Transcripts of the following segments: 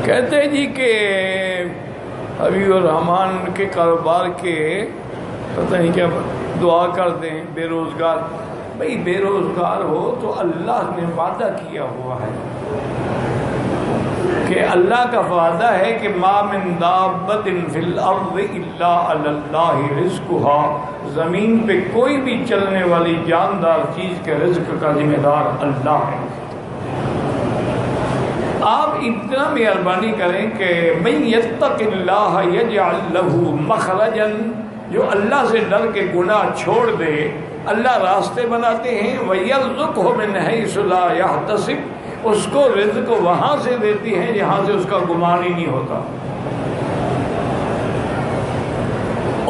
کہتے جی کہ حبیب الرحمان کے کاروبار کے پتہ نہیں کیا دعا کر دیں بے روزگار. بھئی بے روزگار ہو تو اللہ نے وعدہ کیا ہوا ہے کہ اللہ کا وعدہ ہے کہ ما من دابۃ فی الارض الا علی اللہ رزقها. زمین پہ کوئی بھی چلنے والی جاندار چیز کے رزق کا ذمہ دار اللہ ہے. آپ اتنا مہربانی کریں کہ من یتق اللہ یجعل لہ مخرجا. جو اللہ سے ڈر کے گناہ چھوڑ دے اللہ راستے بناتے ہیں. وَيَرْزُقْهُ مِنْ حَيْثُ لَا يَحْتَسِبُ. اس کو رزق وہاں سے دیتی ہے جہاں سے اس کا گمان ہی نہیں ہوتا.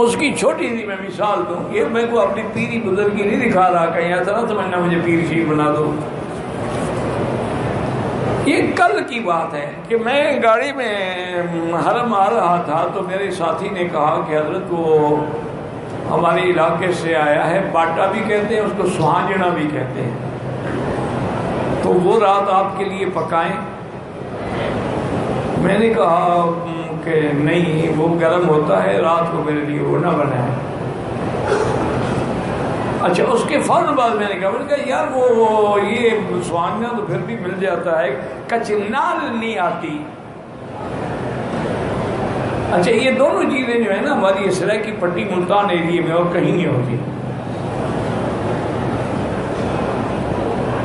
اس کی چھوٹی سی میں مثال دوں. یہ میں کو اپنی پیری بزرگی نہیں دکھا رہا کہیں ایسا نہ سمجھنا مجھے پیر شیر بنا دو. یہ کل کی بات ہے کہ میں گاڑی میں حرم آ رہا تھا تو میرے ساتھی نے کہا کہ حضرت وہ ہمارے علاقے سے آیا ہے, باٹا بھی کہتے ہیں اس کو, سہانجنا بھی کہتے ہیں, تو وہ رات آپ کے لیے پکائیں. میں نے کہا کہ نہیں وہ گرم ہوتا ہے, رات کو میرے لیے وہ نہ بنائیں. اچھا اس کے فوراً بعد میں نے کہا یار وہ یہ سوانجنا تو پھر بھی مل جاتا ہے, کچنال نہیں آتی. اچھا یہ دونوں چیزیں جو ہے نا ہماری اسرائیل کی پٹی ملتان ایریے میں اور کہیں نہیں ہوتی.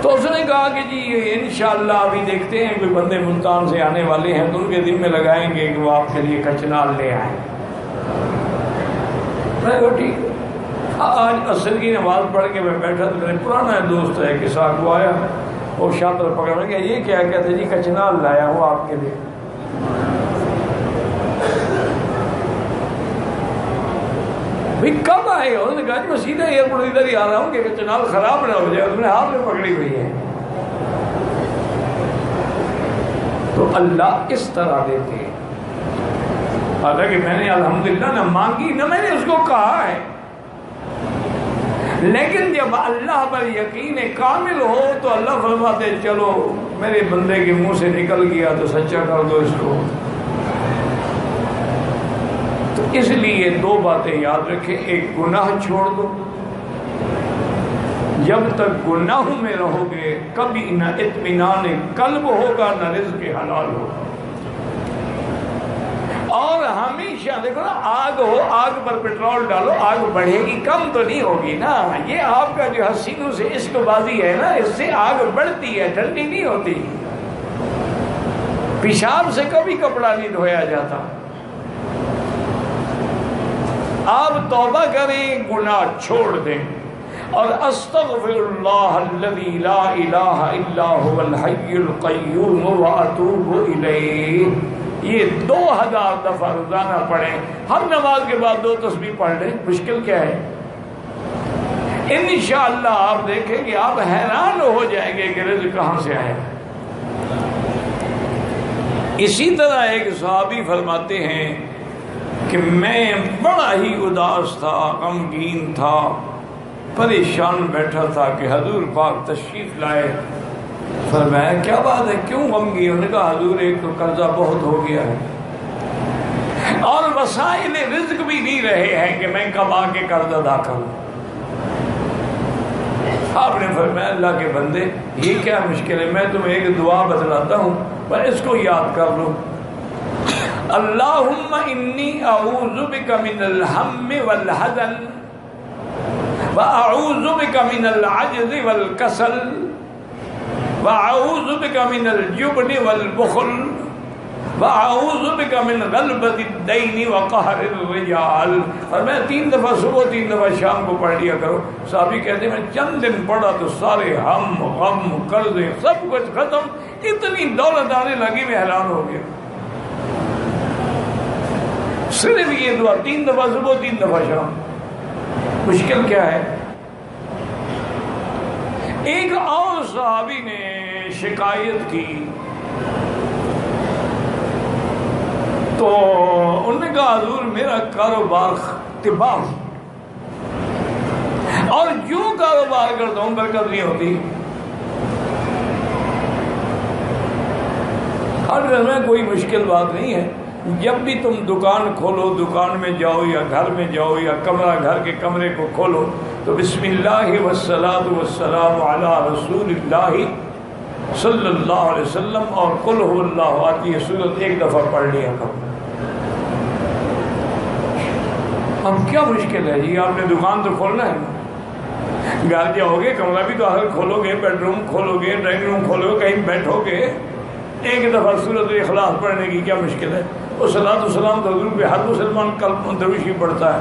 تو اس نے کہا کہ جی انشاءاللہ ابھی دیکھتے ہیں کوئی بندے ملتان سے آنے والے ہیں تو ان کے دن میں لگائیں گے کہ وہ آپ کے لیے کچنال لے آئیں. میں کہا ٹھیک. آج عصر کی نماز پڑھ کے میں بیٹھا تو میرے پرانا دوست ہے کہ ساتھ وہ آیا اور شاطر پکڑ میں کہ یہ کیا کہتے جی کچنال لایا ہوں آپ کے لیے. بھئی کب آئے ہو؟ انہوں نے کہا جی میں سیدھا ایئرپورٹ ادھر ہی آ رہا ہوں کہ کچنال خراب نہ ہو جائے, اس نے ہاتھ میں پکڑی ہوئی ہے. تو اللہ اس طرح دیتے ہیں. حالانکہ میں نے الحمدللہ نہ مانگی نہ میں نے اس کو کہا ہے, لیکن جب اللہ پر یقین کامل ہو تو اللہ فرماتے چلو میرے بندے کے منہ سے نکل گیا تو سچا کر دو اس کو. تو اس لیے دو باتیں یاد رکھیں. ایک گناہ چھوڑ دو. جب تک گناہوں میں رہو گے کبھی نہ اطمینان قلب ہوگا نہ رزق حلال ہوگا. اور ہمیشہ دیکھو نا, آگ ہو آگ پر پیٹرول ڈالو آگ بڑھے گی, کم تو نہیں ہوگی نا. یہ آپ کا جو حسینوں سے عشق بازی ہے نا اس سے آگ بڑھتی ہے, ٹھنڈی نہیں ہوتی. پیشاب سے کبھی کپڑا نہیں دھویا جاتا. آپ توبہ کریں, گناہ چھوڑ دیں اور استغفر اللہ الذی لا الہ الا هو الحی القیوم واتوب الیہ. یہ 2000 دفعہ روزانہ پڑھیں. ہر نماز کے بعد 2 تسبیح پڑھ لیں. مشکل کیا ہے؟ انشاءاللہ آپ دیکھیں کہ آپ حیران ہو جائیں گے کہ رزق کہاں سے آئے. اسی طرح ایک صحابی فرماتے ہیں کہ میں بڑا ہی اداس تھا, غمگین تھا, پریشان بیٹھا تھا کہ حضور پاک تشریف لائے. فرمایا کیا بات ہے, کیوں غمگین؟ انہوں نے کہا حضور ایک تو قرضہ بہت ہو گیا ہے اور وسائل رزق بھی نہیں رہے ہیں کہ میں کب آ کے قرض ادا کروں. آپ نے فرمایا اللہ کے بندے یہ کیا مشکل ہے, میں تمہیں ایک دعا بتلاتا ہوں پر اس کو یاد کر لو. اللہم انی اعوذ بک من الہم والحزن واعوذ بک من العجز والکسل وَأَعُوذُ بِكَ مِنَ الْجُبْنِ وَالْبُخْلِ وَأَعُوذُ بِكَ مِنْ غَلْبَةِ الدَّيْنِ وَقَهْرِ الرِّجَالِ. اور میں 3 دفعہ صبح 3 دفعہ شام کو پڑھ لیا کرو. صحابی کہتے ہیں میں چند دن پڑھا تو سارے ہم غم قرضے سب کچھ ختم, اتنی دولت آنے لگی میں حیران ہو گیا. صرف یہ دعا 3 دفعہ صبح 3 دفعہ شام. مشکل کیا ہے؟ ایک اور صحابی نے شکایت کی تو انہوں نے کہا حضور میرا کاروبار تباہ اور جو کاروبار کرتا ہوں برکت نہیں ہوتی. ہر گھر میں کوئی مشکل بات نہیں ہے. جب بھی تم دکان کھولو، دکان میں جاؤ یا گھر میں جاؤ یا کمرہ، گھر کے کمرے کو کھولو تو بسم اللہ والصلاۃ والسلام علی رسول اللہ صلی اللہ علیہ وسلم اور قل هو اللہ آتی ہے سورت ایک دفعہ پڑھ لیا کرو. اب کیا مشکل ہے جی؟ آپ نے دکان تو کھولنا ہے نا. گھر جاؤ گے، کمرہ بھی تو آخر کھولو گے، بیڈ روم کھولو گے، ڈرائنگ روم کھولو گے، کہیں بیٹھو گے، ایک دفعہ سورت اخلاص پڑھنے کی کیا مشکل ہے؟ اور صلاۃ والسلام تو حضور پہ ہر مسلمان قلب دروشی پڑھتا ہے.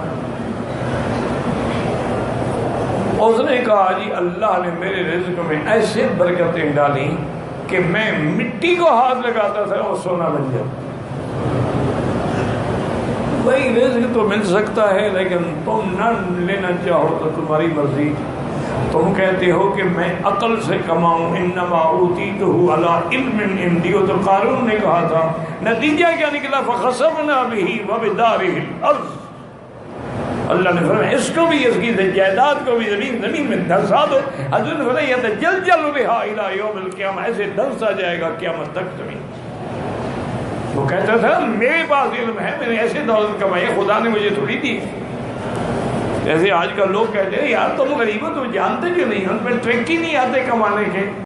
اس نے کہا جی اللہ نے میرے رزق میں ایسے برکتیں ڈالی کہ میں مٹی کو ہاتھ لگاتا تھا اور سونا بن جاتا. وہی رزق تو مل سکتا ہے لیکن تم نہ لینا چاہو تو تمہاری مرضی. تم کہتے ہو کہ میں عقل سے کماؤں، انما اوتیتہ علی علم عندی. تو قارون نے کہا تھا، نتیجہ کیا نکلا؟ فخسفنا بہ وبدارہ الارض. اللہ نے فرمایا اس کو بھی، اس کی جائیداد کو بھی زمین میں دھنسا دو. حضور نے فرمایا یتجلجل بہا الی یوم القیامہ، ایسے دھنسا جائے گا قیامت تک زمین. وہ کہتا تھا میرے پاس علم ہے، میں نے ایسے دولت کمائی، خدا نے مجھے تھوڑی دی. جیسے آج کل لوگ کہتے ہیں یار تم غریب ہو، تم جانتے کیوں نہیں، ان پہ ٹرک ہی نہیں آتے کمانے کے.